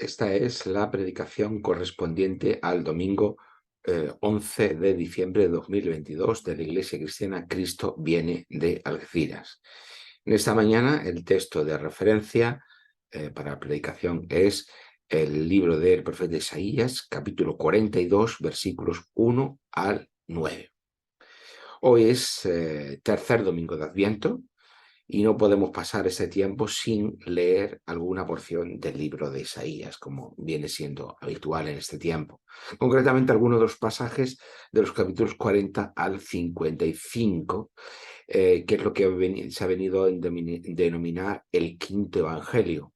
Esta es la predicación correspondiente al domingo 11 de diciembre de 2022 de la Iglesia Cristiana Cristo Viene de Algeciras. En esta mañana el texto de referencia para la predicación es el libro del profeta Isaías, capítulo 42, versículos 1 al 9. Hoy es tercer domingo de Adviento y no podemos pasar ese tiempo sin leer alguna porción del libro de Isaías, como viene siendo habitual en este tiempo. Concretamente, algunos de los pasajes de los capítulos 40 al 55, que es lo que se ha venido a denominar el quinto evangelio,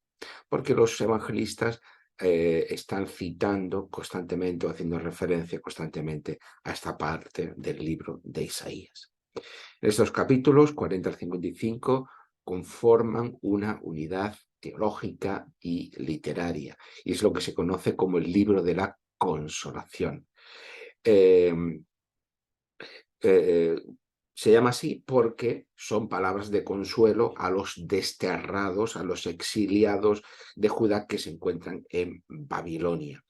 porque los evangelistas están citando constantemente o haciendo referencia constantemente a esta parte del libro de Isaías. Estos capítulos, 40 al 55, conforman una unidad teológica y literaria, y es lo que se conoce como el libro de la consolación. Eh, eh, Se llama así porque son palabras de consuelo a los desterrados, a los exiliados de Judá que se encuentran en Babilonia.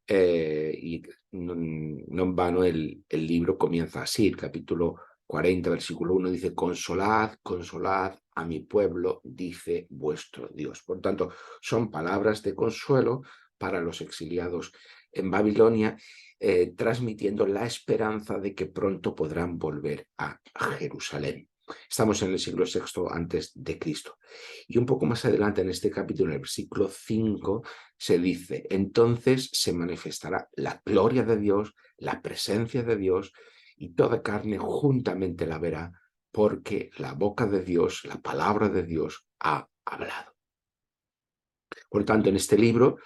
Y no en vano el libro comienza así, el capítulo 40, versículo 1 dice: consolad, consolad a mi pueblo, dice vuestro Dios. Por tanto, son palabras de consuelo para los exiliados en Babilonia, transmitiendo la esperanza de que pronto podrán volver a Jerusalén. Estamos en el siglo VI antes de Cristo. Y un poco más adelante en este capítulo, en el versículo 5, se dice: entonces se manifestará la gloria de Dios, la presencia de Dios, y toda carne juntamente la verá, porque la boca de Dios, la palabra de Dios, ha hablado. Por tanto, en este libro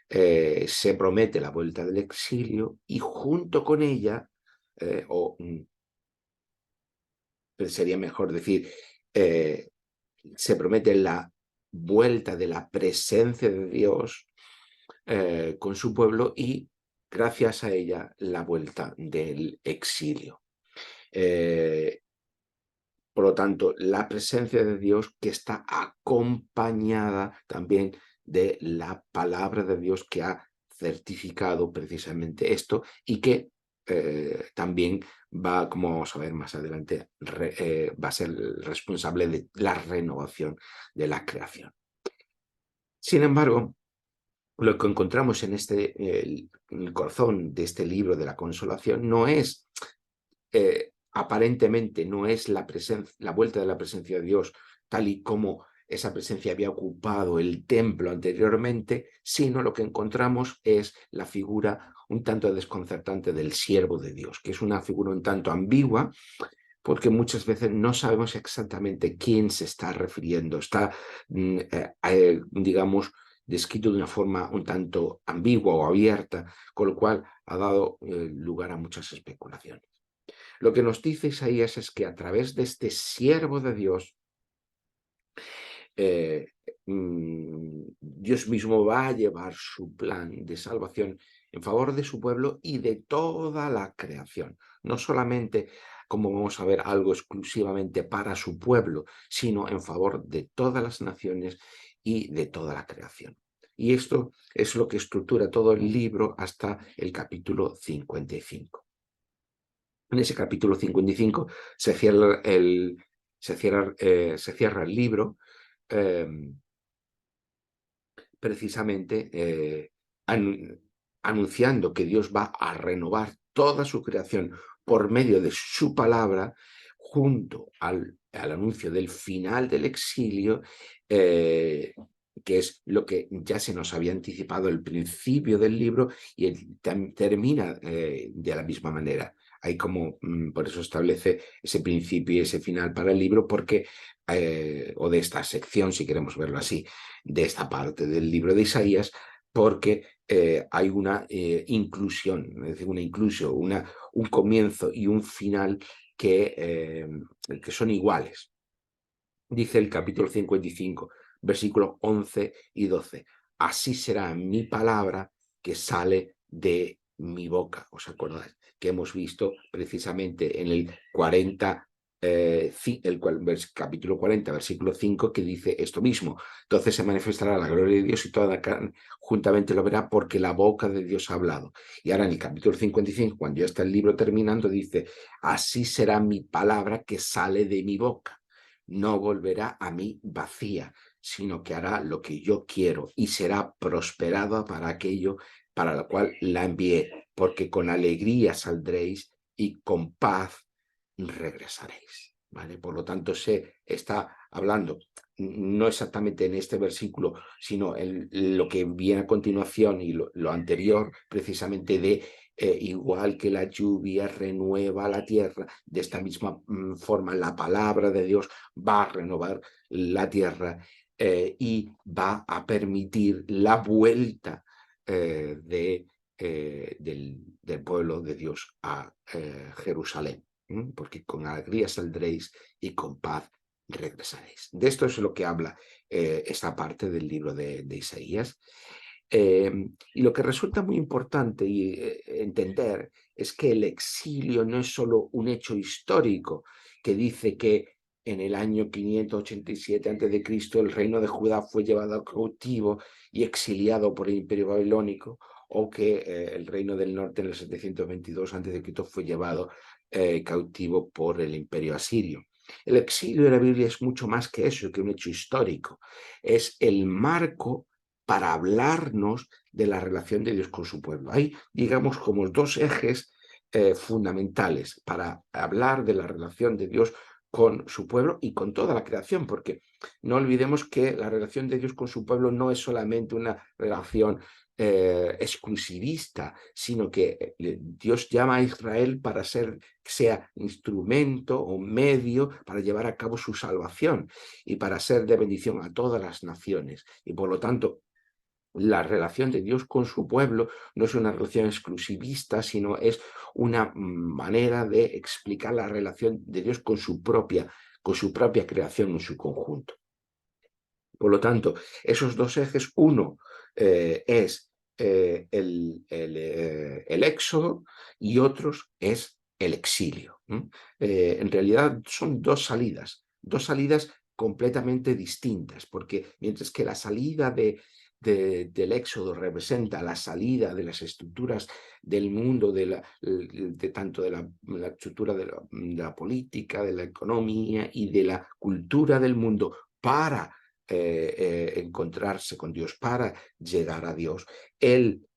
se promete la vuelta del exilio y junto con ella, sería mejor decir, se promete la vuelta de la presencia de Dios con su pueblo y, gracias a ella, la vuelta del exilio. Por lo tanto, la presencia de Dios que está acompañada también de la palabra de Dios que ha certificado precisamente esto y que también va, como vamos a ver más adelante, va a ser responsable de la renovación de la creación. Sin embargo, lo que encontramos en el corazón de este libro de la consolación no es, aparentemente, no es la vuelta de la presencia de Dios tal y como esa presencia había ocupado el templo anteriormente, sino lo que encontramos es la figura un tanto desconcertante del siervo de Dios, que es una figura un tanto ambigua, porque muchas veces no sabemos exactamente quién se está refiriendo. Está, digamos, descrito de una forma un tanto ambigua o abierta, con lo cual ha dado lugar a muchas especulaciones. Lo que nos dice Isaías es que a través de este siervo de Dios, Dios mismo va a llevar su plan de salvación en favor de su pueblo y de toda la creación. No solamente, como vamos a ver, algo exclusivamente para su pueblo, sino en favor de todas las naciones y de toda la creación. Y esto es lo que estructura todo el libro hasta el capítulo 55. En ese capítulo 55 se cierra el libro, precisamente anunciando que Dios va a renovar toda su creación por medio de su palabra, junto al anuncio del final del exilio, que es lo que ya se nos había anticipado al principio del libro, y termina de la misma manera. Hay como, por eso establece ese principio y ese final para el libro, porque, o de esta sección, si queremos verlo así, de esta parte del libro de Isaías, porque hay una inclusión, es decir, un comienzo y un final que son iguales. Dice el capítulo 55, versículos 11 y 12: así será mi palabra que sale de mi boca. ¿Os acordáis? Que hemos visto precisamente en el 40 capítulo 40, versículo 5, que dice esto mismo. Entonces se manifestará la gloria de Dios y toda la carne juntamente lo verá porque la boca de Dios ha hablado. Y ahora en el capítulo 55, cuando ya está el libro terminando, dice, así será mi palabra que sale de mi boca. No volverá a mí vacía, sino que hará lo que yo quiero y será prosperada para aquello para lo cual la envié, porque con alegría saldréis y con paz regresaréis. ¿Vale? Por lo tanto, se está hablando, no exactamente en este versículo, sino en lo que viene a continuación y lo anterior, precisamente de igual que la lluvia renueva la tierra, de esta misma forma la palabra de Dios va a renovar la tierra y va a permitir la vuelta del pueblo de Dios a Jerusalén. Porque con alegría saldréis y con paz regresaréis. De esto es lo que habla esta parte del libro de Isaías. Y lo que resulta muy importante entender es que el exilio no es solo un hecho histórico que dice que en el año 587 a.C. el reino de Judá fue llevado cautivo y exiliado por el imperio babilónico, o que el reino del norte en el 722 a.C. fue llevado cautivo por el imperio asirio. El exilio de la Biblia es mucho más que eso, que un hecho histórico. Es el marco para hablarnos de la relación de Dios con su pueblo. Hay, digamos, como dos ejes fundamentales para hablar de la relación de Dios con su pueblo y con toda la creación, porque no olvidemos que la relación de Dios con su pueblo no es solamente una relación exclusivista, sino que Dios llama a Israel para sea instrumento o medio para llevar a cabo su salvación y para ser de bendición a todas las naciones. Y por lo tanto, la relación de Dios con su pueblo no es una relación exclusivista, sino es una manera de explicar la relación de Dios con su propia creación en su conjunto. Por lo tanto, esos dos ejes, uno es el éxodo y otros es el exilio. En realidad son dos salidas completamente distintas, porque mientras que la salida del éxodo representa la salida de las estructuras del mundo, tanto de la estructura de la política, de la economía y de la cultura del mundo para encontrarse con Dios, para llegar a Dios. El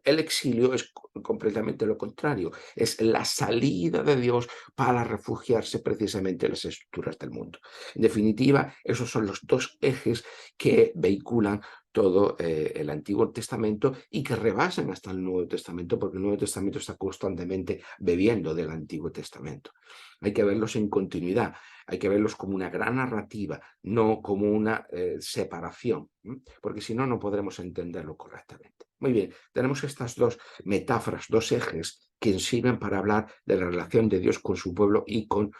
exilio es completamente lo contrario, es la salida de Dios para refugiarse precisamente en las estructuras del mundo. En definitiva, esos son los dos ejes que vehiculan todo el Antiguo Testamento y que rebasan hasta el Nuevo Testamento, porque el Nuevo Testamento está constantemente bebiendo del Antiguo Testamento. Hay que verlos en continuidad, hay que verlos como una gran narrativa, no como una separación, porque si no, no podremos entenderlo correctamente. Muy bien, tenemos estas dos metáforas, dos ejes que sirven para hablar de la relación de Dios con su pueblo y con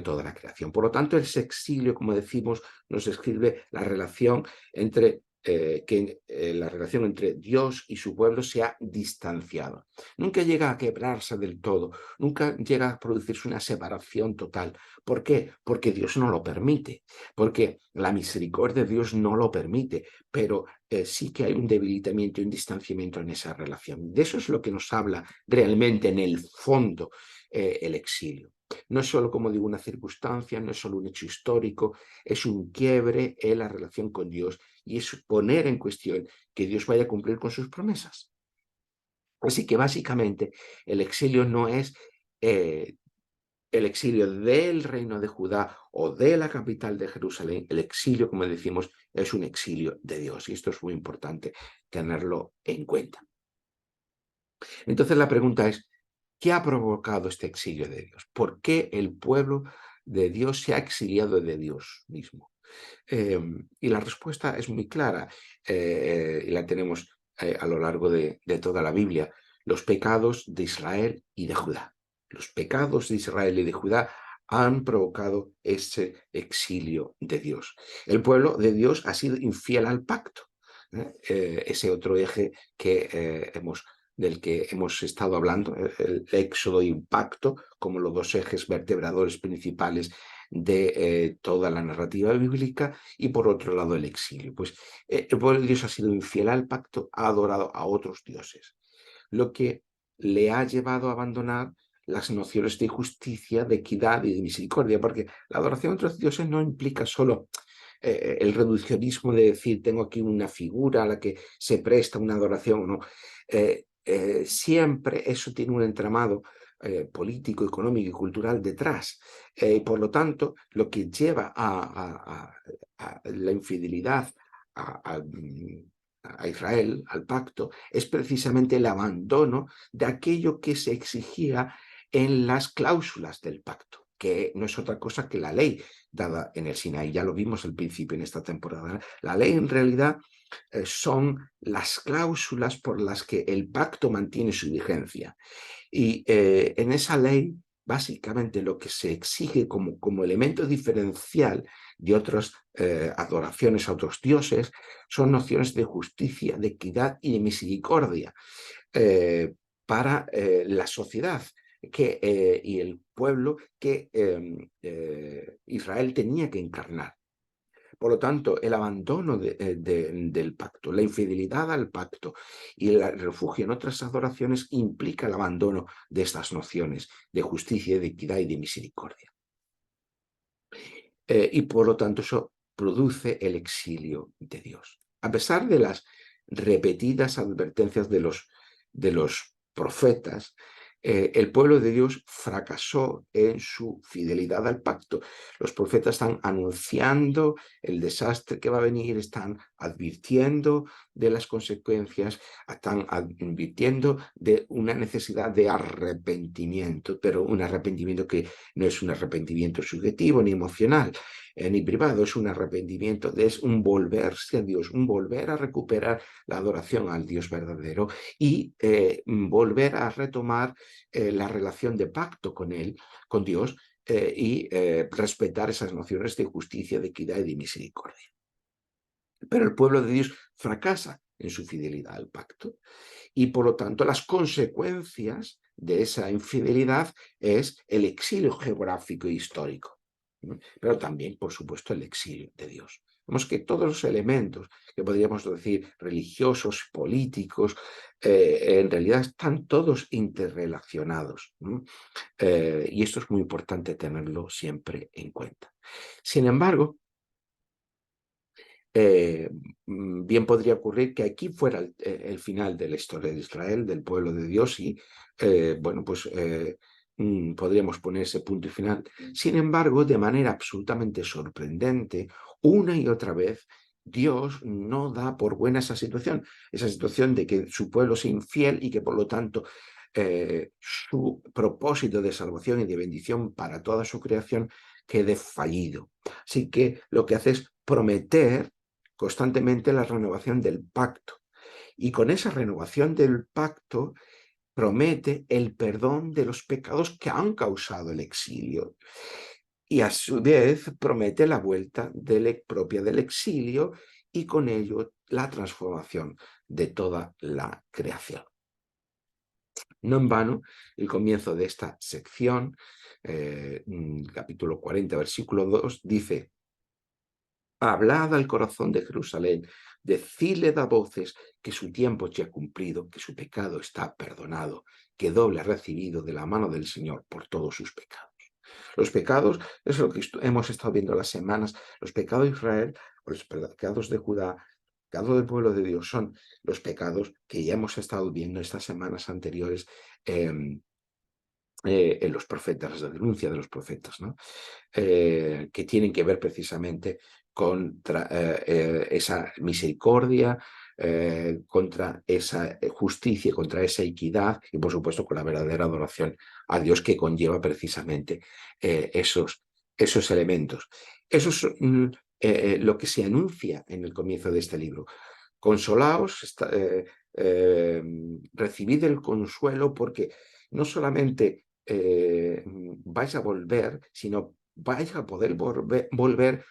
toda la creación. Por lo tanto, ese exilio, como decimos, nos describe la relación entre la relación entre Dios y su pueblo se ha distanciado. Nunca llega a quebrarse del todo, nunca llega a producirse una separación total. ¿Por qué? Porque Dios no lo permite, porque la misericordia de Dios no lo permite, pero sí que hay un debilitamiento y un distanciamiento en esa relación. De eso es lo que nos habla realmente en el fondo el exilio. No es solo, como digo, una circunstancia, no es solo un hecho histórico, es un quiebre en la relación con Dios y es poner en cuestión que Dios vaya a cumplir con sus promesas. Así que básicamente el exilio no es el exilio del reino de Judá o de la capital de Jerusalén. El exilio, como decimos, es un exilio de Dios y esto es muy importante tenerlo en cuenta. Entonces la pregunta es, ¿qué ha provocado este exilio de Dios? ¿Por qué el pueblo de Dios se ha exiliado de Dios mismo? Y la respuesta es muy clara y la tenemos a lo largo de toda la Biblia. Los pecados de Israel y de Judá. Los pecados de Israel y de Judá han provocado ese exilio de Dios. El pueblo de Dios ha sido infiel al pacto. Ese otro eje que hemos del que hemos estado hablando, el éxodo y el pacto, como los dos ejes vertebradores principales de toda la narrativa bíblica, y por otro lado el exilio. Pues el pueblo de Dios ha sido infiel al pacto, ha adorado a otros dioses, lo que le ha llevado a abandonar las nociones de justicia, de equidad y de misericordia, porque la adoración a otros dioses no implica solo el reduccionismo de decir tengo aquí una figura a la que se presta una adoración o no. Siempre eso tiene un entramado político, económico y cultural detrás. Por lo tanto, lo que lleva a la infidelidad a Israel, al pacto, es precisamente el abandono de aquello que se exigía en las cláusulas del pacto, que no es otra cosa que la ley dada en el Sinaí. Ya lo vimos al principio en esta temporada. La ley en realidad son las cláusulas por las que el pacto mantiene su vigencia. Y en esa ley, básicamente lo que se exige como elemento diferencial de otras adoraciones a otros dioses son nociones de justicia, de equidad y de misericordia para la sociedad y el pueblo que Israel tenía que encarnar. Por lo tanto, el abandono del pacto, la infidelidad al pacto y el refugio en otras adoraciones implica el abandono de estas nociones de justicia, de equidad y de misericordia. Y por lo tanto eso produce el exilio de Dios. A pesar de las repetidas advertencias de los profetas, el pueblo de Dios fracasó en su fidelidad al pacto. Los profetas están anunciando el desastre que va a venir, están advirtiendo de las consecuencias, están advirtiendo de una necesidad de arrepentimiento, pero un arrepentimiento que no es un arrepentimiento subjetivo ni emocional, ni privado, es un arrepentimiento, es un volverse a Dios, un volver a recuperar la adoración al Dios verdadero y volver a retomar la relación de pacto con Él, con Dios, y respetar esas nociones de justicia, de equidad y de misericordia. Pero el pueblo de Dios fracasa en su fidelidad al pacto y por lo tanto las consecuencias de esa infidelidad es el exilio geográfico e histórico, ¿no? Pero también, por supuesto, el exilio de Dios. Vemos que todos los elementos que podríamos decir religiosos, políticos, en realidad están todos interrelacionados, ¿no? Y esto es muy importante tenerlo siempre en cuenta. Sin embargo, bien podría ocurrir que aquí fuera el final de la historia de Israel, del pueblo de Dios, y bueno, pues podríamos poner ese punto y final. Sin embargo, de manera absolutamente sorprendente, una y otra vez, Dios no da por buena esa situación de que su pueblo es infiel y que por lo tanto su propósito de salvación y de bendición para toda su creación quede fallido. Así que lo que hace es prometer constantemente la renovación del pacto. Y con esa renovación del pacto promete el perdón de los pecados que han causado el exilio. Y a su vez promete la vuelta propia del exilio y con ello la transformación de toda la creación. No en vano, el comienzo de esta sección, capítulo 40, versículo 2, dice: hablad al corazón de Jerusalén, decidle a voces que su tiempo ya ha cumplido, que su pecado está perdonado, que doble ha recibido de la mano del Señor por todos sus pecados. Los pecados, es lo que hemos estado viendo las semanas, los pecados de Israel, los pecados de Judá, pecados del pueblo de Dios son los pecados que ya hemos estado viendo estas semanas anteriores en los profetas, la denuncia de los profetas, ¿no? Que tienen que ver precisamente contra esa misericordia, contra esa justicia, contra esa equidad y por supuesto con la verdadera adoración a Dios que conlleva precisamente esos elementos. Eso es lo que se anuncia en el comienzo de este libro. Consolaos, recibid el consuelo porque no solamente vais a volver, sino vais a poder volver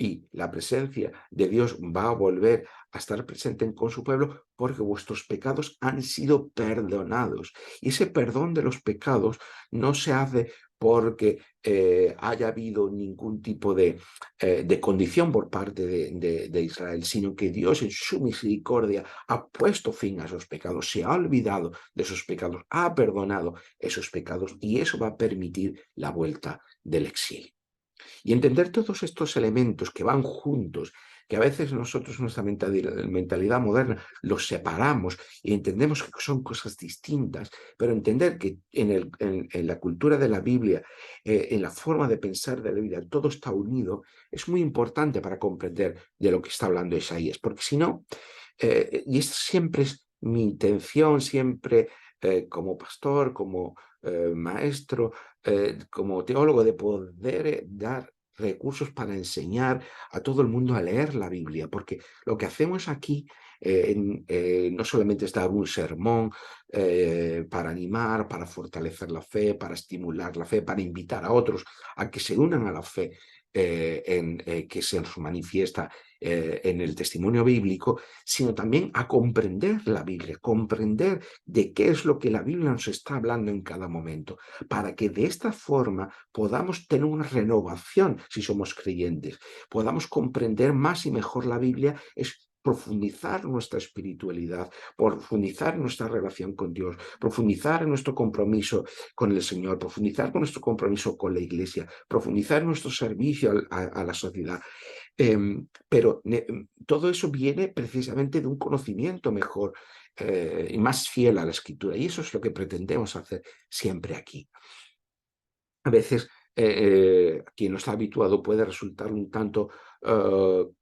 y la presencia de Dios va a volver a estar presente con su pueblo porque vuestros pecados han sido perdonados. Y ese perdón de los pecados no se hace porque haya habido ningún tipo de condición por parte de Israel, sino que Dios en su misericordia ha puesto fin a esos pecados, se ha olvidado de esos pecados, ha perdonado esos pecados y eso va a permitir la vuelta del exilio. Y entender todos estos elementos que van juntos, que a veces nosotros, nuestra mentalidad moderna, los separamos y entendemos que son cosas distintas, pero entender que en la cultura de la Biblia, en la forma de pensar de la Biblia, todo está unido, es muy importante para comprender de lo que está hablando Isaías, porque si no, y esta siempre es mi intención, siempre como pastor, como maestro, como teólogo, de poder dar recursos para enseñar a todo el mundo a leer la Biblia, porque lo que hacemos aquí no solamente es dar un sermón para animar, para fortalecer la fe, para estimular la fe, para invitar a otros a que se unan a la fe que se nos manifiesta en el testimonio bíblico, sino también a comprender la Biblia, comprender de qué es lo que la Biblia nos está hablando en cada momento, para que de esta forma podamos tener una renovación si somos creyentes, podamos comprender más y mejor la Biblia, es profundizar nuestra espiritualidad, profundizar nuestra relación con Dios, profundizar en nuestro compromiso con el Señor, profundizar con nuestro compromiso con la Iglesia, profundizar en nuestro servicio a la sociedad. Pero todo eso viene precisamente de un conocimiento mejor y más fiel a la Escritura. Y eso es lo que pretendemos hacer siempre aquí. A veces, quien no está habituado puede resultar un tanto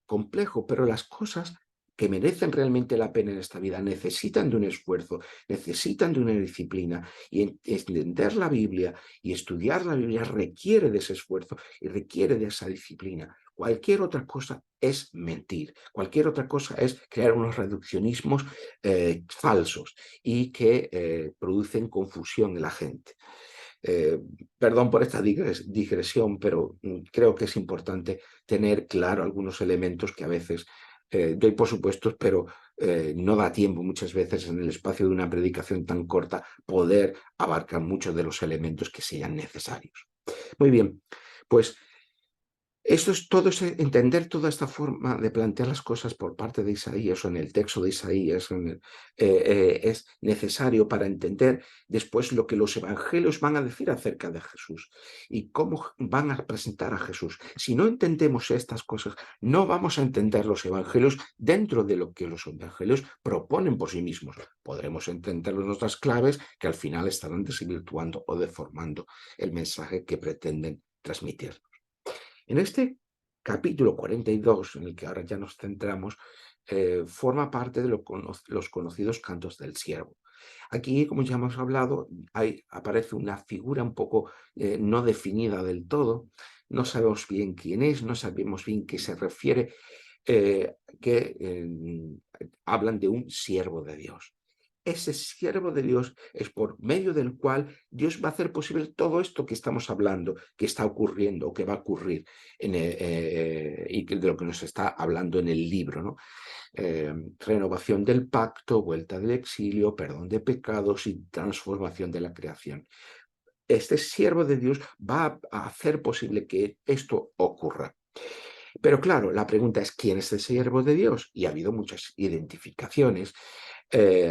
complejo, pero las cosas que merecen realmente la pena en esta vida necesitan de un esfuerzo, necesitan de una disciplina. Y entender la Biblia y estudiar la Biblia requiere de ese esfuerzo y requiere de esa disciplina. Cualquier otra cosa es mentir, cualquier otra cosa es crear unos reduccionismos falsos y que producen confusión en la gente. Eh, Perdón por esta digresión, pero creo que es importante tener claro algunos elementos que a veces doy por supuestos, pero no da tiempo muchas veces en el espacio de una predicación tan corta poder abarcar muchos de los elementos que sean necesarios. Muy bien, pues esto es todo, entender toda esta forma de plantear las cosas por parte de Isaías o en el texto de Isaías es necesario para entender después lo que los evangelios van a decir acerca de Jesús y cómo van a presentar a Jesús. Si no entendemos estas cosas, no vamos a entender los evangelios dentro de lo que los evangelios proponen por sí mismos. Podremos entender nuestras claves que al final estarán desvirtuando o deformando el mensaje que pretenden transmitir. En este capítulo 42, en el que ahora ya nos centramos, forma parte de los conocidos cantos del siervo. Aquí, como ya hemos hablado, aparece una figura un poco no definida del todo, no sabemos bien quién es, no sabemos bien qué se refiere, que hablan de un siervo de Dios. Ese siervo de Dios es por medio del cual Dios va a hacer posible todo esto que estamos hablando, que está ocurriendo o que va a ocurrir y de lo que nos está hablando en el libro, ¿no? Renovación del pacto, vuelta del exilio, perdón de pecados y transformación de la creación. Este siervo de Dios va a hacer posible que esto ocurra. Pero claro, la pregunta es, ¿quién es el siervo de Dios? Y ha habido muchas identificaciones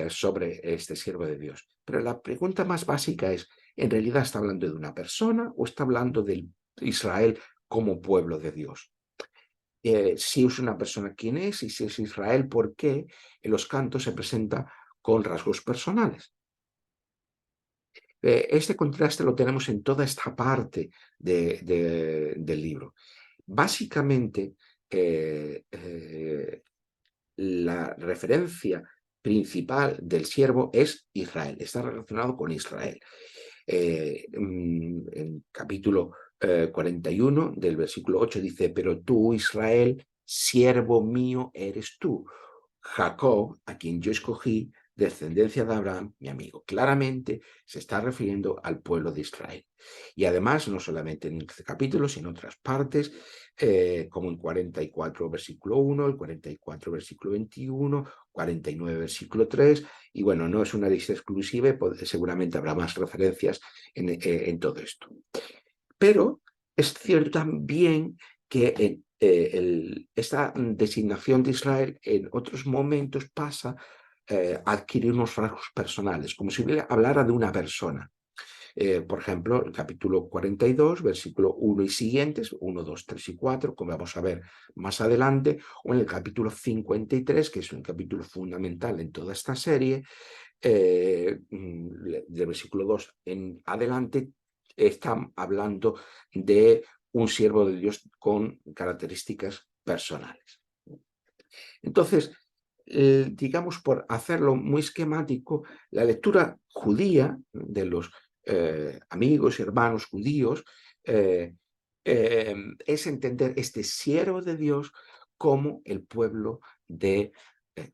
sobre este siervo de Dios. Pero la pregunta más básica es, ¿en realidad está hablando de una persona o está hablando de Israel como pueblo de Dios? Si es una persona, ¿quién es? Y si es Israel, ¿por qué en los cantos se presenta con rasgos personales? Este contraste lo tenemos en toda esta parte del libro. Básicamente, la referencia principal del siervo es Israel, está relacionado con Israel. En capítulo 41 del versículo 8 dice, pero tú, Israel, siervo mío eres tú. Jacob, a quien yo escogí, descendencia de Abraham, mi amigo. Claramente se está refiriendo al pueblo de Israel. Y además, no solamente en este capítulo, sino en otras partes, como en 44, versículo 1, el 44, versículo 21, 49, versículo 3, y bueno, no es una lista exclusiva, seguramente habrá más referencias en todo esto. Pero es cierto también que esta designación de Israel en otros momentos pasa a adquirir unos rasgos personales, como si hablara de una persona. Por ejemplo, el capítulo 42, versículo 1 y siguientes, 1, 2, 3 y 4, como vamos a ver más adelante, o en el capítulo 53, que es un capítulo fundamental en toda esta serie, del versículo 2 en adelante, están hablando de un siervo de Dios con características personales. Entonces, digamos, por hacerlo muy esquemático, la lectura judía de los amigos y hermanos judíos es entender este siervo de Dios como el pueblo de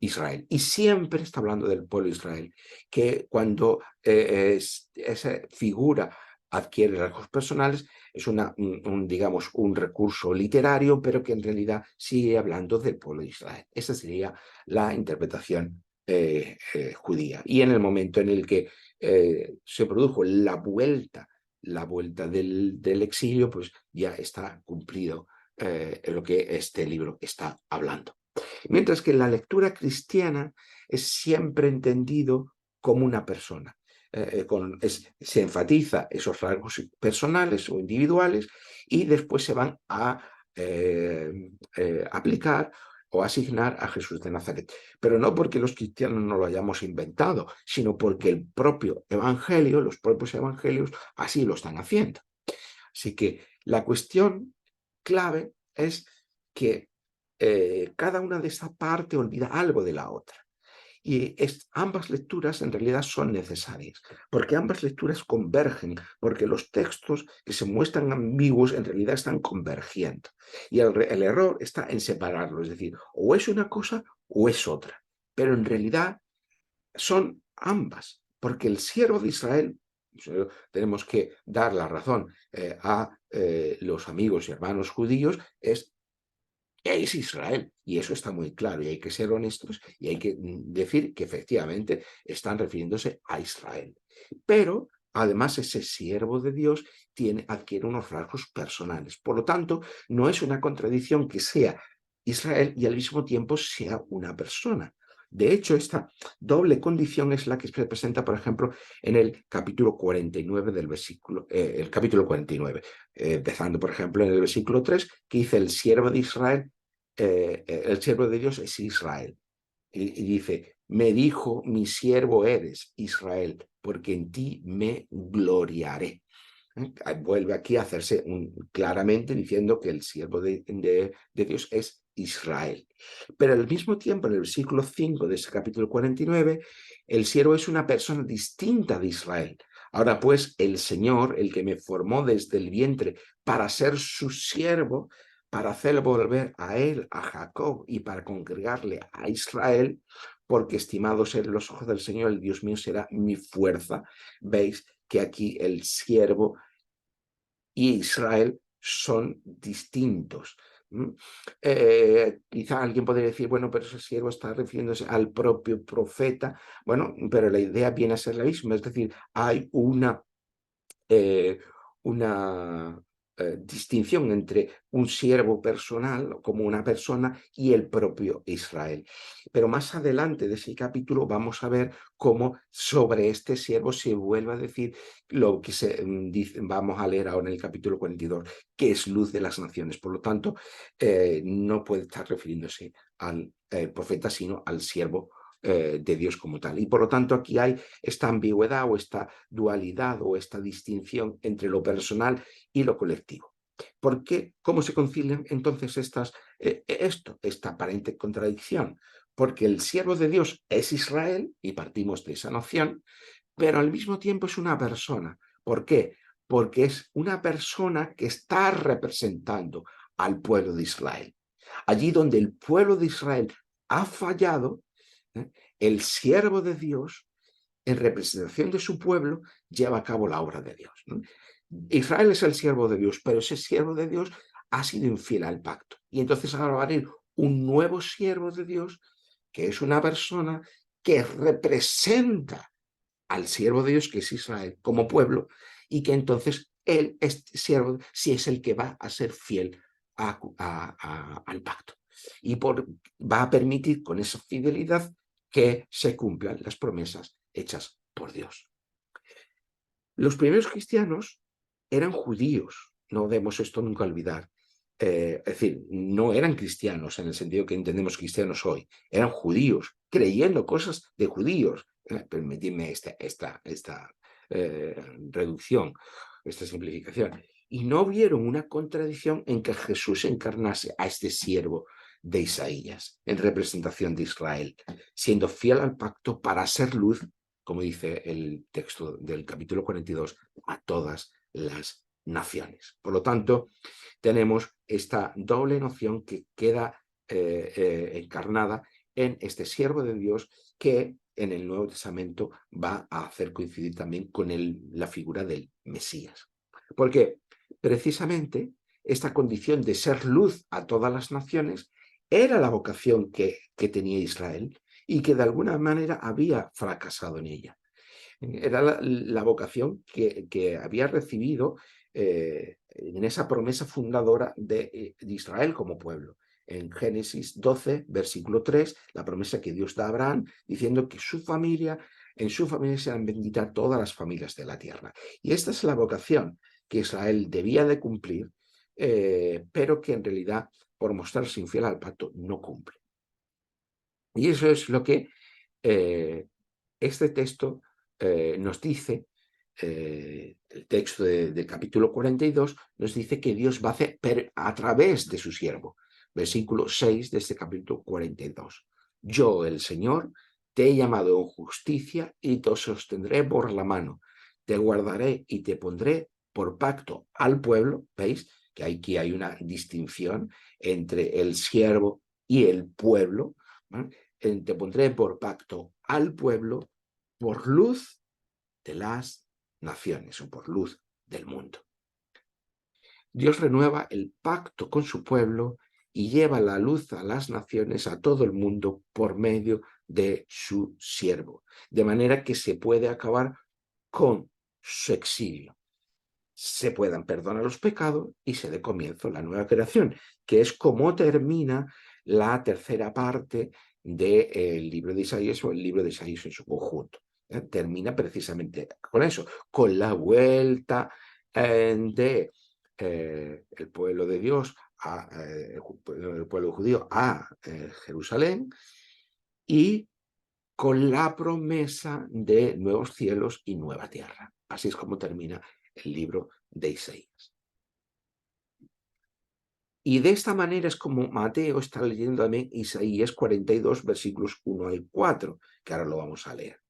Israel. Y siempre está hablando del pueblo de Israel, que cuando esa figura adquiere rasgos personales, es digamos, un recurso literario, pero que en realidad sigue hablando del pueblo de Israel. Esa sería la interpretación judía. Y en el momento en el que se produjo la vuelta del exilio, pues ya está cumplido lo que este libro está hablando. Mientras que la lectura cristiana es siempre entendido como una persona. Se enfatiza esos rasgos personales o individuales y después se van a aplicar o asignar a Jesús de Nazaret. Pero no porque los cristianos no lo hayamos inventado, sino porque el propio evangelio, los propios evangelios, así lo están haciendo. Así que la cuestión clave es que cada una de esta parte olvida algo de la otra. Y ambas lecturas en realidad son necesarias, porque ambas lecturas convergen, porque los textos que se muestran ambiguos en realidad están convergiendo. Y el error está en separarlo, es decir, o es una cosa o es otra. Pero en realidad son ambas, porque el siervo de Israel, tenemos que dar la razón a los amigos y hermanos judíos, es Israel, y eso está muy claro, y hay que ser honestos y hay que decir que efectivamente están refiriéndose a Israel. Pero además ese siervo de Dios adquiere unos rasgos personales. Por lo tanto, no es una contradicción que sea Israel y al mismo tiempo sea una persona. De hecho, esta doble condición es la que se presenta, por ejemplo, en el capítulo 49 del versículo, el capítulo 49, empezando, por ejemplo, en el versículo 3, que dice: el siervo de Israel, el siervo de Dios es Israel. Y dice: me dijo, mi siervo eres, Israel, porque en ti me gloriaré. Vuelve aquí a hacerse claramente diciendo que el siervo de Dios es Israel. Pero al mismo tiempo, en el versículo 5 de ese capítulo 49, el siervo es una persona distinta de Israel. Ahora pues, el Señor, el que me formó desde el vientre para ser su siervo, para hacer volver a él, a Jacob, y para congregarle a Israel, porque estimado ser los ojos del Señor, el Dios mío será mi fuerza. Veis que aquí el siervo y Israel son distintos. Quizá alguien podría decir: bueno, pero ese siervo está refiriéndose al propio profeta. Bueno, pero la idea viene a ser la misma, es decir, hay eh, una distinción entre un siervo personal, como una persona, y el propio Israel. Pero más adelante de ese capítulo vamos a ver cómo sobre este siervo se vuelve a decir lo que vamos a leer ahora en el capítulo 42, que es luz de las naciones. Por lo tanto, no puede estar refiriéndose al profeta, sino al siervo de Dios como tal. Y por lo tanto aquí hay esta ambigüedad o esta dualidad o esta distinción entre lo personal y lo colectivo. ¿Por qué? ¿Cómo se concilian entonces esta aparente contradicción? Porque el siervo de Dios es Israel, y partimos de esa noción, pero al mismo tiempo es una persona. ¿Por qué? Porque es una persona que está representando al pueblo de Israel. Allí donde el pueblo de Israel ha fallado, el siervo de Dios, en representación de su pueblo, lleva a cabo la obra de Dios, ¿no? Israel es el siervo de Dios, pero ese siervo de Dios ha sido infiel al pacto. Y entonces ahora va a venir un nuevo siervo de Dios, que es una persona que representa al siervo de Dios, que es Israel, como pueblo, y que entonces él, este siervo, sí es el que va a ser fiel al pacto. Y va a permitir con esa fidelidad que se cumplan las promesas hechas por Dios. Los primeros cristianos eran judíos, no debemos esto nunca olvidar. Es decir, no eran cristianos en el sentido que entendemos cristianos hoy, eran judíos, creyendo cosas de judíos. Permitidme esta reducción, esta simplificación. Y no vieron una contradicción en que Jesús encarnase a este siervo de Isaías, en representación de Israel, siendo fiel al pacto para ser luz, como dice el texto del capítulo 42, a todas las naciones. Por lo tanto, tenemos esta doble noción que queda encarnada en este siervo de Dios que en el Nuevo Testamento va a hacer coincidir también con la figura del Mesías. Porque precisamente esta condición de ser luz a todas las naciones era la vocación que tenía Israel y que de alguna manera había fracasado en ella. Era la vocación que había recibido en esa promesa fundadora de Israel como pueblo. En Génesis 12, versículo 3, la promesa que Dios da a Abraham, diciendo que en su familia serán benditas todas las familias de la tierra. Y esta es la vocación que Israel debía de cumplir, pero que en realidad, por mostrarse infiel al pacto, no cumple. Y eso es lo que este texto nos dice, el texto del capítulo 42, nos dice que Dios va a hacer a través de su siervo. Versículo 6 de este capítulo 42. Yo, el Señor, te he llamado en justicia y te sostendré por la mano. Te guardaré y te pondré por pacto al pueblo. ¿Veis? Que aquí hay una distinción entre el siervo y el pueblo. ¿Vale? Te pondré por pacto al pueblo por luz de las naciones o por luz del mundo. Dios renueva el pacto con su pueblo y lleva la luz a las naciones, a todo el mundo, por medio de su siervo, de manera que se puede acabar con su exilio, se puedan perdonar los pecados y se dé comienzo la nueva creación, que es como termina la tercera parte del libro de Isaías o el libro de Isaías en su conjunto. Termina precisamente con eso, con la vuelta de el pueblo de Dios, el pueblo judío a Jerusalén, y con la promesa de nuevos cielos y nueva tierra. Así es como termina el libro de Isaías. Y de esta manera es como Mateo está leyendo también Isaías 42, versículos 1 al 4, que ahora lo vamos a leer.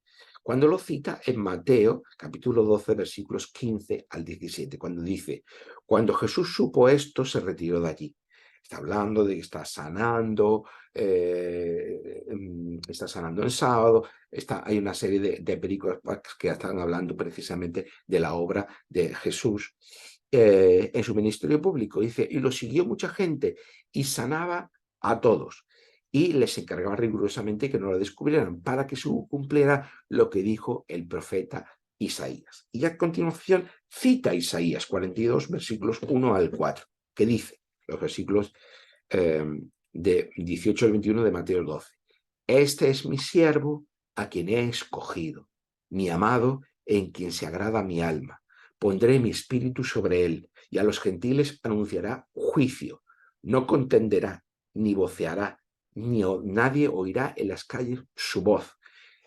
Cuando lo cita en Mateo, capítulo 12, versículos 15 al 17, cuando dice, cuando Jesús supo esto, se retiró de allí. Está hablando de que está sanando en sábado, hay una serie de películas que están hablando precisamente de la obra de Jesús en su ministerio público. Dice, y lo siguió mucha gente y sanaba a todos. Y les encargaba rigurosamente que no lo descubrieran para que se cumpliera lo que dijo el profeta Isaías. Y a continuación cita Isaías 42, versículos 1 al 4, que dice, los versículos de 18 al 21 de Mateo 12. Este es mi siervo a quien he escogido, mi amado en quien se agrada mi alma. Pondré mi espíritu sobre él y a los gentiles anunciará juicio. No contenderá, ni voceará, ni nadie oirá en las calles su voz.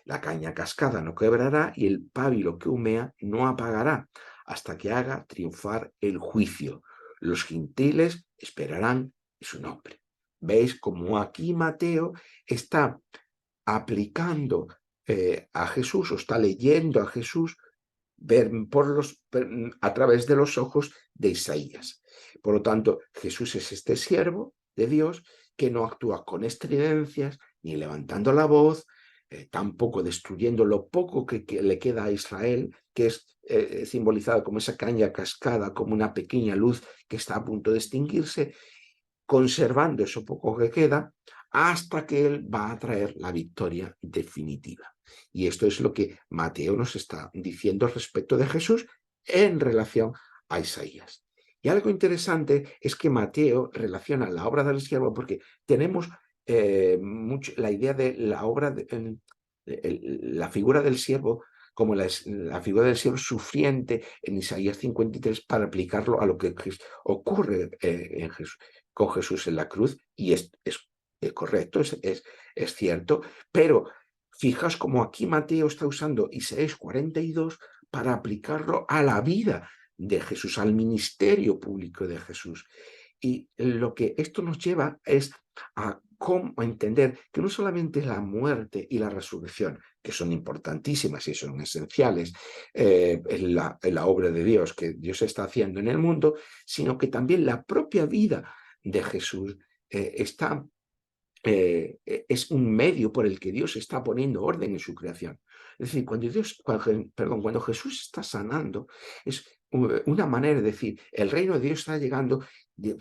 La caña cascada no quebrará y el pábilo que humea no apagará hasta que haga triunfar el juicio. Los gentiles esperarán su nombre. ¿Veis cómo aquí Mateo está aplicando a Jesús o está leyendo a Jesús a través de los ojos de Isaías? Por lo tanto, Jesús es este siervo de Dios que no actúa con estridencias ni levantando la voz, tampoco destruyendo lo poco que le queda a Israel, que es simbolizado como esa caña cascada, como una pequeña luz que está a punto de extinguirse, conservando eso poco que queda, hasta que Él va a traer la victoria definitiva. Y esto es lo que Mateo nos está diciendo respecto de Jesús en relación a Isaías. Y algo interesante es que Mateo relaciona la obra del siervo, porque tenemos la idea de la obra, la figura del siervo como la figura del siervo sufriente en Isaías 53 para aplicarlo a lo que ocurre con Jesús en la cruz, y es correcto, es cierto, pero fijaos como aquí Mateo está usando Isaías 42 para aplicarlo a la vida de Jesús, al ministerio público de Jesús. Y lo que esto nos lleva es a cómo entender que no solamente la muerte y la resurrección, que son importantísimas y son esenciales en la obra de Dios que Dios está haciendo en el mundo, sino que también la propia vida de Jesús es un medio por el que Dios está poniendo orden en su creación. Es decir, cuando Jesús está sanando, es una manera de decir, el reino de Dios está llegando de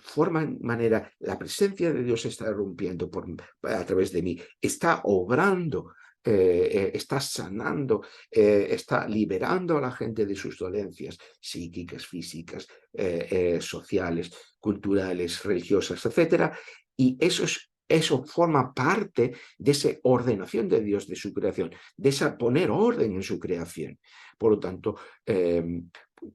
manera, la presencia de Dios está irrumpiendo a través de mí, está obrando, está sanando, está liberando a la gente de sus dolencias psíquicas, físicas, sociales, culturales, religiosas, etc. Y eso forma parte de esa ordenación de Dios, de su creación, de esa poner orden en su creación. Por lo tanto,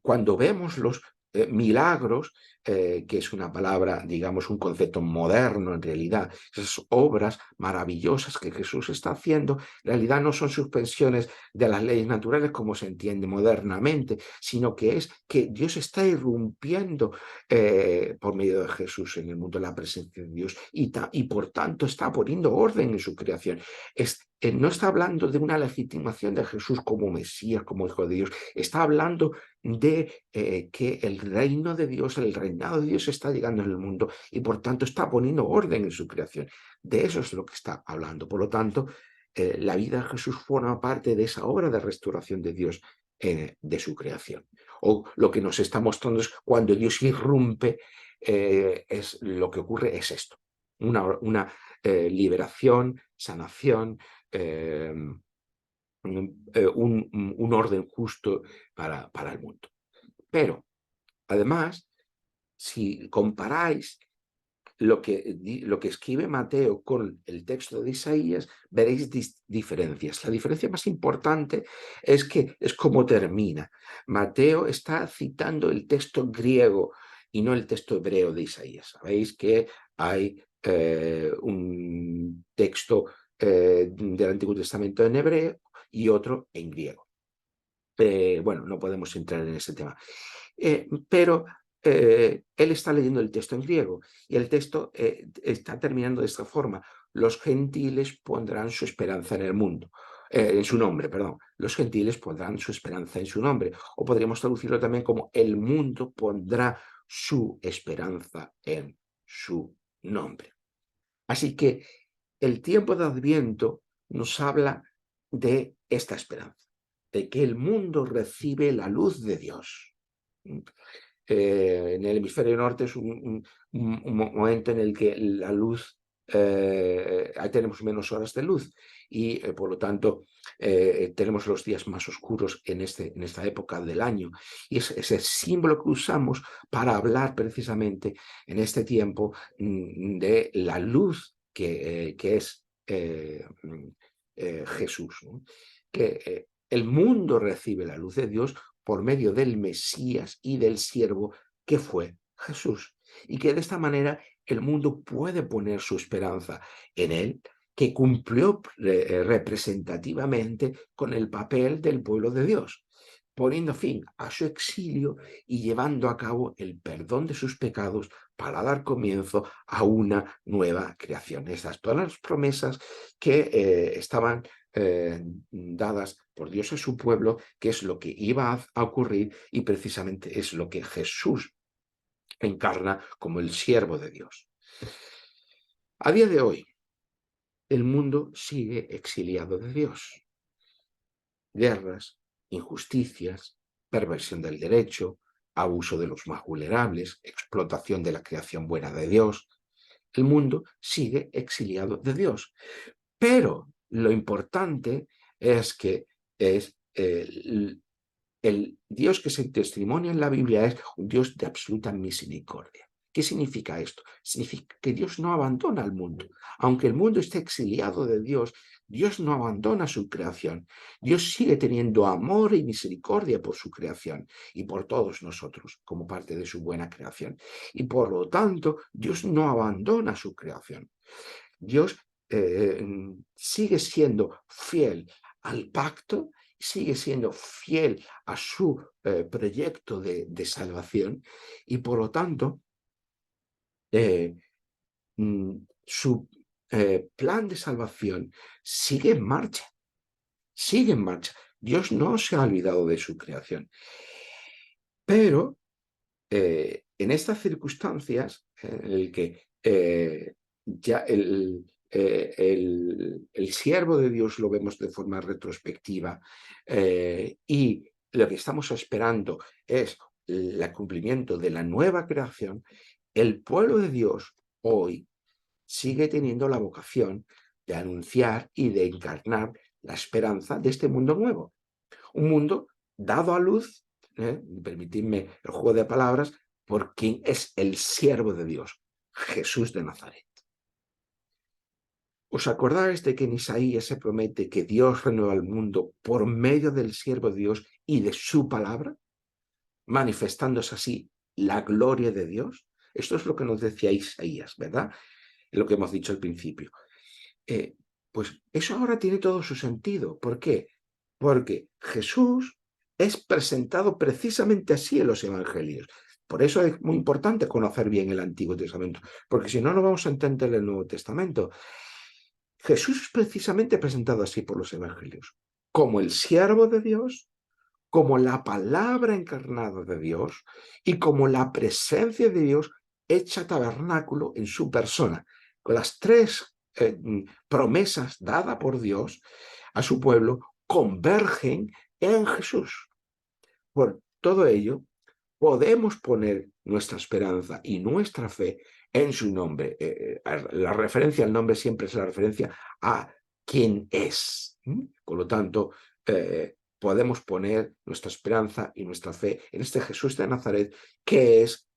cuando vemos los milagros, que es una palabra, digamos, un concepto moderno en realidad, esas obras maravillosas que Jesús está haciendo, en realidad no son suspensiones de las leyes naturales como se entiende modernamente, sino que es que Dios está irrumpiendo por medio de Jesús en el mundo, la presencia de Dios, y por tanto está poniendo orden en su creación. No está hablando de una legitimación de Jesús como Mesías, como Hijo de Dios, está hablando de que el reino de Dios, el reinado de Dios está llegando en el mundo y por tanto está poniendo orden en su creación. De eso es lo que está hablando. Por lo tanto, la vida de Jesús forma parte de esa obra de restauración de Dios, de su creación. O lo que nos está mostrando es cuando Dios irrumpe, lo que ocurre es esto, una liberación, sanación, un orden justo para el mundo. Pero, además, si comparáis lo que escribe Mateo con el texto de Isaías, veréis diferencias. La diferencia más importante es que es cómo termina. Mateo está citando el texto griego y no el texto hebreo de Isaías. Sabéis que hay un texto del Antiguo Testamento en hebreo y otro en griego. Bueno, no podemos entrar en ese tema. Pero él está leyendo el texto en griego y el texto está terminando de esta forma. Los gentiles pondrán su esperanza en el mundo, en su nombre, perdón. Los gentiles pondrán su esperanza en su nombre. O podríamos traducirlo también como el mundo pondrá su esperanza en su nombre. Así que el tiempo de Adviento nos habla de esta esperanza, de que el mundo recibe la luz de Dios. En el hemisferio norte es un momento en el que la luz, ahí tenemos menos horas de luz y por lo tanto tenemos los días más oscuros en esta época del año. Y es ese símbolo que usamos para hablar precisamente en este tiempo de la luz que es Jesús, ¿no? Que el mundo recibe la luz de Dios por medio del Mesías y del siervo que fue Jesús. Y que de esta manera el mundo puede poner su esperanza en él, que cumplió representativamente con el papel del pueblo de Dios, poniendo fin a su exilio y llevando a cabo el perdón de sus pecados para dar comienzo a una nueva creación. Estas todas las promesas que estaban dadas por Dios a su pueblo, que es lo que iba a ocurrir y precisamente es lo que Jesús encarna como el siervo de Dios. A día de hoy, el mundo sigue exiliado de Dios. Guerras, injusticias, perversión del derecho, abuso de los más vulnerables, explotación de la creación buena de Dios. El mundo sigue exiliado de Dios. Pero lo importante es que es el Dios que se testimonia en la Biblia es un Dios de absoluta misericordia. ¿Qué significa esto? Significa que Dios no abandona al mundo. Aunque el mundo esté exiliado de Dios, Dios no abandona su creación. Dios sigue teniendo amor y misericordia por su creación y por todos nosotros como parte de su buena creación. Y por lo tanto, Dios no abandona su creación. Dios sigue siendo fiel al pacto, sigue siendo fiel a su proyecto de salvación y por lo tanto su plan de salvación sigue en marcha, sigue en marcha. Dios no se ha olvidado de su creación. Pero en estas circunstancias en el que ya el siervo de Dios lo vemos de forma retrospectiva y lo que estamos esperando es el cumplimiento de la nueva creación, el pueblo de Dios hoy sigue teniendo la vocación de anunciar y de encarnar la esperanza de este mundo nuevo. Un mundo dado a luz, permitidme el juego de palabras, por quien es el siervo de Dios, Jesús de Nazaret. ¿Os acordáis de que en Isaías se promete que Dios renueva el mundo por medio del siervo de Dios y de su palabra, manifestándose así la gloria de Dios? Esto es lo que nos decía Isaías, ¿verdad? Lo que hemos dicho al principio. Pues eso ahora tiene todo su sentido. ¿Por qué? Porque Jesús es presentado precisamente así en los evangelios. Por eso es muy importante conocer bien el Antiguo Testamento, porque si no, no vamos a entender el Nuevo Testamento. Jesús es precisamente presentado así por los evangelios, como el siervo de Dios, como la palabra encarnada de Dios y como la presencia de Dios hecha tabernáculo en su persona, con las tres promesas dadas por Dios a su pueblo convergen en Jesús. Por todo ello, podemos poner nuestra esperanza y nuestra fe en su nombre. La referencia al nombre siempre es la referencia a quién es. Por lo tanto, podemos poner nuestra esperanza y nuestra fe en este Jesús de Nazaret, que es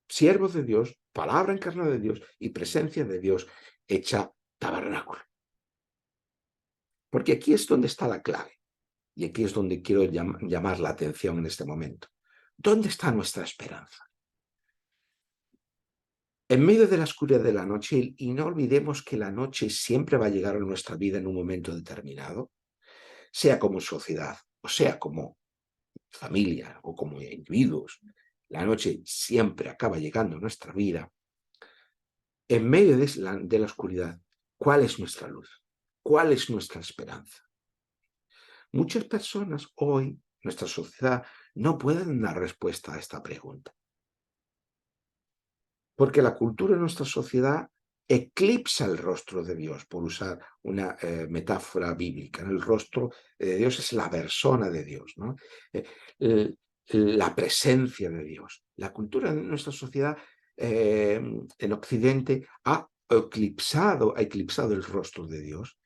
siervo de Dios, palabra encarnada de Dios y presencia de Dios hecha tabernáculo. Porque aquí es donde está la clave. Y aquí es donde quiero llamar la atención en este momento. ¿Dónde está nuestra esperanza? En medio de la oscuridad de la noche, y no olvidemos que la noche siempre va a llegar a nuestra vida en un momento determinado, sea como sociedad, o sea como familia, o como individuos, la noche siempre acaba llegando a nuestra vida. En medio de la oscuridad, ¿cuál es nuestra luz? ¿Cuál es nuestra esperanza? Muchas personas hoy, nuestra sociedad, no pueden dar respuesta a esta pregunta. Porque la cultura de nuestra sociedad eclipsa el rostro de Dios, por usar una metáfora bíblica. El rostro de Dios es la persona de Dios, ¿no? La presencia de Dios. La cultura de nuestra sociedad en Occidente ha eclipsado el rostro de Dios.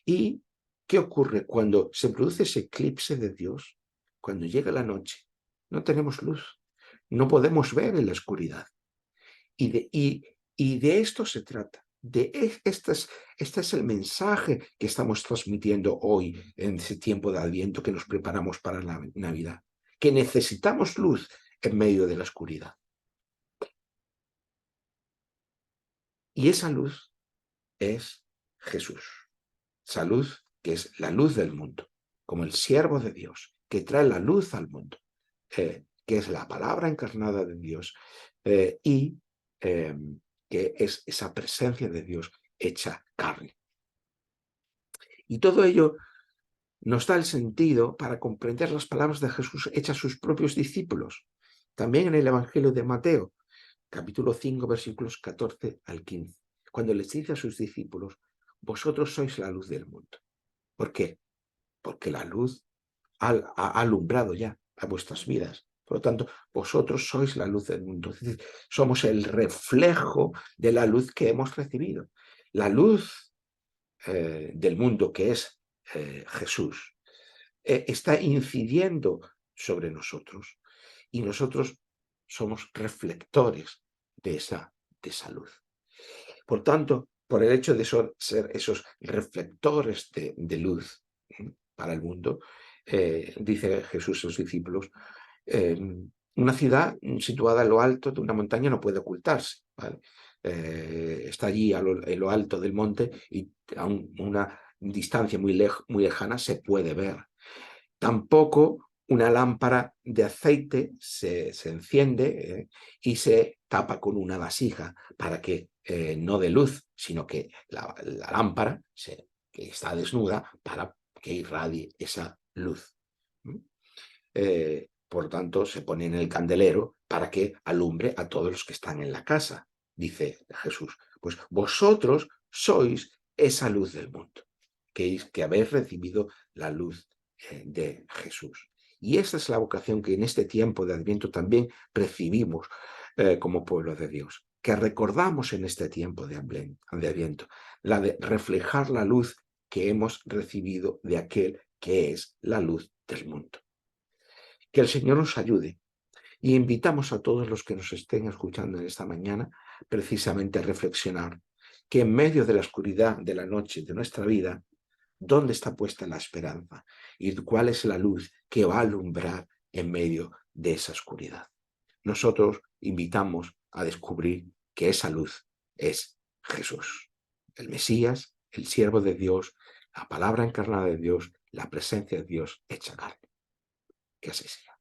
¿Y qué ocurre cuando se produce ese eclipse de Dios? Cuando llega la noche, no tenemos luz, no podemos ver en la oscuridad. Y de esto se trata. Este es el mensaje que estamos transmitiendo hoy en ese tiempo de Adviento que nos preparamos para la Navidad. Que necesitamos luz en medio de la oscuridad. Y esa luz es Jesús. Esa luz que es la luz del mundo, como el siervo de Dios, que trae la luz al mundo, que es la palabra encarnada de Dios y que es esa presencia de Dios hecha carne. Y todo ello nos da el sentido para comprender las palabras de Jesús hechas a sus propios discípulos. También en el Evangelio de Mateo, capítulo 5, versículos 14 al 15, cuando les dice a sus discípulos, vosotros sois la luz del mundo. ¿Por qué? Porque la luz ha alumbrado ya a vuestras vidas. Por lo tanto, vosotros sois la luz del mundo. Es decir, somos el reflejo de la luz que hemos recibido. La luz del mundo, que es Jesús, está incidiendo sobre nosotros y nosotros somos reflectores de esa luz. Por tanto, por el hecho de ser esos reflectores de luz para el mundo, dice Jesús a sus discípulos, una ciudad situada en lo alto de una montaña no puede ocultarse, ¿vale? Está allí en lo alto del monte y a una distancia muy lejana se puede ver. Tampoco una lámpara de aceite se enciende y se tapa con una vasija para que no dé luz, sino que la lámpara que está desnuda para que irradie esa luz. Por tanto, se pone en el candelero para que alumbre a todos los que están en la casa, dice Jesús. Pues vosotros sois esa luz del mundo, que habéis recibido la luz de Jesús. Y esa es la vocación que en este tiempo de Adviento también recibimos como pueblo de Dios, que recordamos en este tiempo de Adviento, la de reflejar la luz que hemos recibido de aquel que es la luz del mundo. Que el Señor nos ayude y invitamos a todos los que nos estén escuchando en esta mañana precisamente a reflexionar que en medio de la oscuridad de la noche de nuestra vida, ¿dónde está puesta la esperanza? ¿Y cuál es la luz que va a alumbrar en medio de esa oscuridad? Nosotros invitamos a descubrir que esa luz es Jesús, el Mesías, el siervo de Dios, la palabra encarnada de Dios, la presencia de Dios hecha carne. Que así sea.